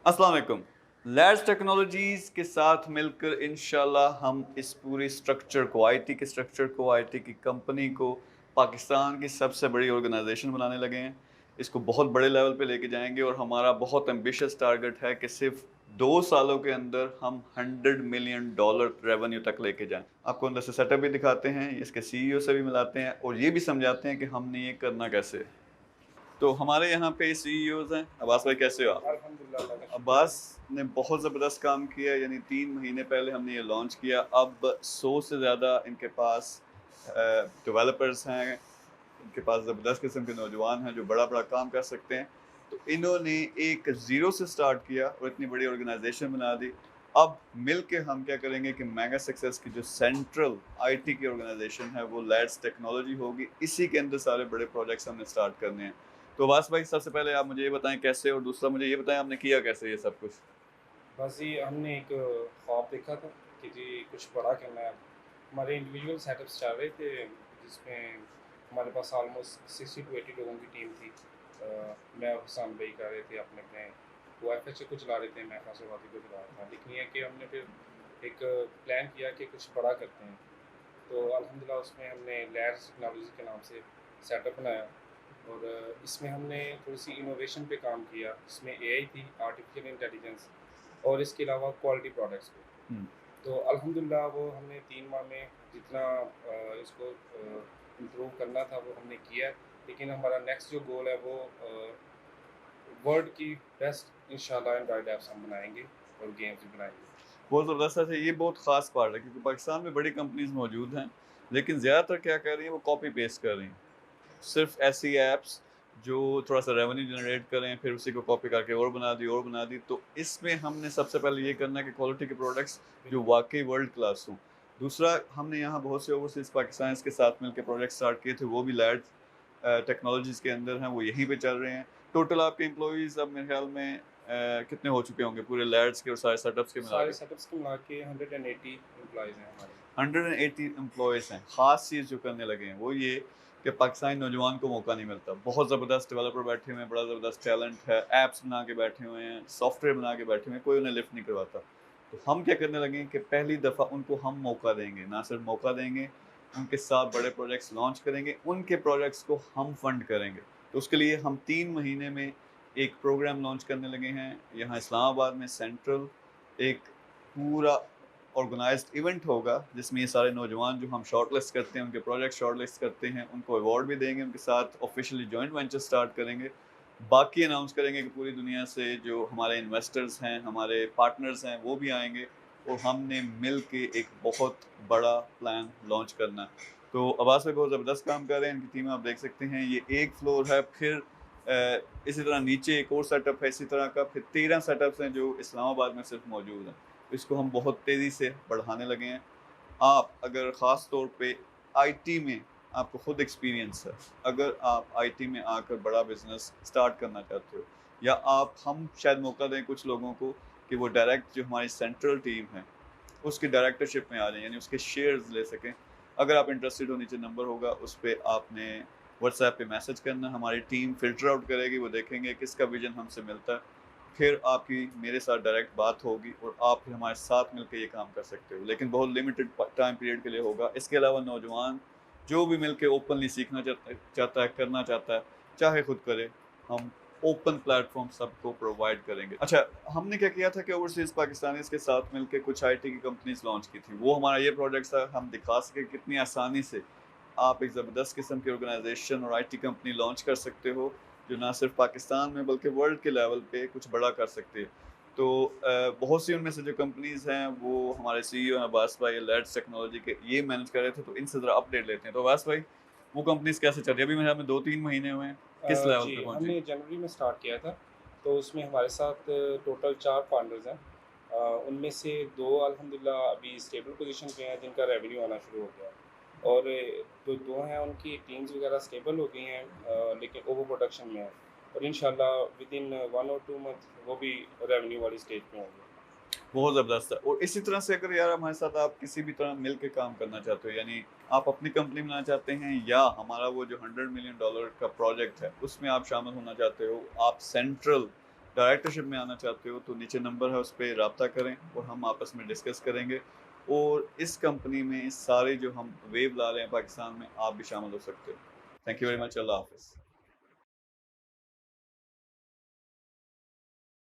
अस्सलाम वालेकुम। Lads technologies के साथ मिलकर इंशाल्लाह हम इस पूरी स्ट्रक्चर को, आईटी के स्ट्रक्चर को, आईटी की कंपनी को पाकिस्तान की सबसे बड़ी ऑर्गेनाइजेशन बनाने लगे हैं। इसको बहुत बड़े लेवल पे लेके जाएंगे और हमारा बहुत एम्बिशियस टारगेट है कि सिर्फ 2 सालों के अंदर हम $100 मिलियन रेवेन्यू तक लेके जाएं। आपको अंदर से सेटअप भी दिखाते हैं, इसके सीईओ से भी मिलाते हैं और ये भी समझाते हैं कि हमने ये करना कैसे है। तो हमारे यहाँ पे सीईओज हैं। अब्बास भाई, कैसे हो आप? अल्हम्दुलिल्लाह, अल्लाह का शुक्र है। अब्बास ने बहुत ज़बरदस्त काम किया, यानी 3 महीने पहले हमने ये लॉन्च किया। अब 100 से ज़्यादा इनके पास डेवलपर्स हैं, इनके पास ज़बरदस्त किस्म के नौजवान हैं जो बड़ा बड़ा काम कर सकते हैं। तो इन्होंने एक ज़ीरो से स्टार्ट किया और इतनी बड़ी ऑर्गेनाइजेशन बना दी। अब मिल के हम क्या करेंगे कि मेगा सक्सेस की जो सेंट्रल आईटी की ऑर्गेनाइजेशन है वो लैड्स टेक्नोलॉजी होगी। इसी के अंदर सारे बड़े प्रोजेक्ट्स हमने स्टार्ट करने हैं। तो वास भाई, सबसे पहले आप मुझे ये बताएं कैसे, और दूसरा मुझे ये बताएं आपने किया कैसे ये सब कुछ। बस ये हमने एक ख्वाब देखा था कि जी कुछ बड़ा करना है। हमारे इंडिविजुअल सेटअप्स चल रहे थे जिसमें हमारे पास ऑलमोस्ट 60 to 80 लोगों की टीम थी। मैं और हुसैन भाई कर रहे थे अपने अपने, वो एफ को चला रहे थे, मैं खासवादी को चला रहा था। लेकिन ये है कि हमने फिर एक प्लान किया कि कुछ बड़ा करते हैं। तो अल्हम्दुलिल्लाह उसमें हमने लैड्स टेक्नोलॉजी के नाम से सेटअप बनाया और इसमें हमने थोड़ी सी इनोवेशन पे काम किया। इसमें एआई थी, आर्टिफिशियल इंटेलिजेंस, और इसके अलावा क्वालिटी प्रोडक्ट्स पे। हम्म। तो अल्हम्दुलिल्लाह वो हमने 3 माह में जितना इसको इम्प्रूव करना था वो हमने किया है। लेकिन हमारा नेक्स्ट जो गोल है वो वर्ल्ड की बेस्ट इंशाल्लाह एंड्रॉयड ऐप्स हम बनाएंगे और गेम्स भी बनाएंगे। बहुत ज़बरदस्त है, ये बहुत ख़ास पार्ट है क्योंकि पाकिस्तान में बड़ी कंपनीज मौजूद हैं, लेकिन ज़्यादातर क्या कर रही हैं, वो कॉपी पेस्ट कर रही हैं। सिर्फ ऐसी ऐप्स जो थोड़ा सा रेवेन्यू जनरेट करें, फिर उसी को कॉपी करके और बना दी और बना दी। तो इसमें हमने सबसे पहले ये करना है कि क्वालिटी के प्रोडक्ट्स जो बिल्कुल। वाकई वर्ल्ड क्लास हों। दूसरा, हमने यहाँ बहुत से ओवरसीज़ पाकिस्तान के साथ मिलकर प्रोजेक्ट स्टार्ट किए थे, वो भी लैड टेक्नोलॉजीज़ के अंदर हैं, वो यहीं पे चल रहे हैं। टोटल आपके एम्प्लॉइज़ अब मेरे ख्याल में कितने हो चुके होंगे पूरे लैड्स के और सारे सेटअप्स के मिला सारे के? सेटअप्स को मिला के 180 एम्प्लॉयज़ हैं हमारे। 180 एम्प्लॉयज़ हैं। ख़ास चीज़ जो करने लगे हैं वो ये कि पाकिस्तानी नौजवान को मौका नहीं मिलता। बहुत ज़बरदस्त डेवलपर बैठे हुए हैं, बड़ा ज़बरदस्त टैलेंट है, ऐप्स बना के बैठे हुए हैं, सॉफ्टवेयर बना के बैठे हुए हैं, कोई उन्हें लिफ्ट नहीं करवाता। तो हम क्या करने लगे हैं कि पहली दफ़ा उनको हम मौका देंगे, ना सिर्फ मौका देंगे, उनके साथ बड़े प्रोजेक्ट्स लॉन्च करेंगे, उनके प्रोजेक्ट्स को हम फंड करेंगे। तो उसके लिए हम 3 महीने में एक प्रोग्राम लॉन्च करने लगे हैं। यहाँ इस्लामाबाद में सेंट्रल एक पूरा ऑर्गेनाइज्ड इवेंट होगा जिसमें ये सारे नौजवान जो हम शॉर्टलिस्ट करते हैं, उनके प्रोजेक्ट शॉर्टलिस्ट करते हैं, उनको अवार्ड भी देंगे, उनके साथ ऑफिशियली जॉइंट वेंचर स्टार्ट करेंगे। बाकी अनाउंस करेंगे कि पूरी दुनिया से जो हमारे इन्वेस्टर्स हैं, हमारे पार्टनर्स हैं, वो भी आएंगे और हमने मिल के एक बहुत बड़ा प्लान लॉन्च करना है। तो अब्बास भाई बहुत ज़बरदस्त काम कर रहे हैं, इनकी टीम आप देख सकते हैं। ये एक फ्लोर है, फिर इसी तरह नीचे एक और सेटअप है इसी तरह का, फिर 13 सेटअप्स हैं जो इस्लामाबाद में सिर्फ मौजूद हैं। इसको हम बहुत तेज़ी से बढ़ाने लगे हैं। आप अगर ख़ास तौर पे आईटी में आपको खुद एक्सपीरियंस है, अगर आप आईटी में आकर बड़ा बिज़नेस स्टार्ट करना चाहते हो, या आप हम शायद मौका दें कुछ लोगों को कि वो डायरेक्ट जो हमारी सेंट्रल टीम है उसकी डायरेक्टरशिप में आ जाएं, यानी उसके शेयर्स ले सकें। अगर आप इंटरेस्टेड हो, नीचे नंबर होगा, उस पर आपने व्हाट्सएप पे मैसेज करना। हमारी टीम फ़िल्टर आउट करेगी, वो देखेंगे किसका विज़न हमसे मिलता है, फिर आपकी मेरे साथ डायरेक्ट बात होगी और आप फिर हमारे साथ मिलकर ये काम कर सकते हो, लेकिन बहुत लिमिटेड टाइम पीरियड के लिए होगा। इसके अलावा नौजवान जो भी मिलके ओपनली सीखना चाहता है, करना चाहता है, चाहे खुद करे, हम ओपन प्लेटफॉर्म सबको प्रोवाइड करेंगे। अच्छा, हमने क्या किया था कि ओवरसीज़ पाकिस्तानीज़ के साथ मिलके कुछ आईटी की कंपनीज लॉन्च की थी। वो हमारा ये प्रोजेक्ट था, हम दिखा सके कितनी आसानी से आप एक ज़बरदस्त किस्म की ऑर्गेनाइजेशन और आईटी कंपनी लॉन्च कर सकते हो, जो ना सिर्फ पाकिस्तान में बल्कि वर्ल्ड के लेवल पे कुछ बड़ा कर सकती है। तो बहुत सी उनमें से जो कंपनीज़ हैं वो हमारे सीईओ हैं अब्बास भाई, लैड्स टेक्नोलॉजी के, ये मैनेज कर रहे थे। तो इनसे ज़रा अपडेट लेते हैं। तो अब्बास भाई, वो कंपनीज़ कैसे चल रही है? अभी मेरे ख्याल में 2-3 महीने हुए हैं, किस लेवल जी, पे पहुँची? हमने जनवरी में स्टार्ट किया था। तो उसमें हमारे साथ टोटल 4 पार्टनर्स हैं। उनमें से 2 अल्हम्दुलिल्लाह अभी स्टेबल पोज़ीशन पे हैं जिनका रेवेन्यू आना शुरू हो गया है। और जो 2 हैं उनकी टीम्स वगैरह स्टेबल हो गई हैं, लेकिन ओवर प्रोडक्शन में है। और इंशाल्लाह विदिन 1 और 2 मंथ वो भी रेवेन्यू वाली स्टेज पे होंगे। बहुत ज़बरदस्त है। और इसी तरह से अगर यार हमारे साथ आप किसी भी तरह मिल के काम करना चाहते हो, यानी आप अपनी कंपनी बनाना चाहते हैं या हमारा वो जो $100 मिलियन का प्रोजेक्ट है उसमें आप शामिल होना चाहते हो, आप सेंट्रल डायरेक्टरशिप में आना चाहते हो तो नीचे नंबर है, उस पर रब्ता करें और हम आपस में डिस्कस करेंगे। और इस कंपनी में इस सारे जो हम वेव ला रहे हैं पाकिस्तान में, आप भी शामिल हो सकते हो। Thank you very much. Allah हाफिज़।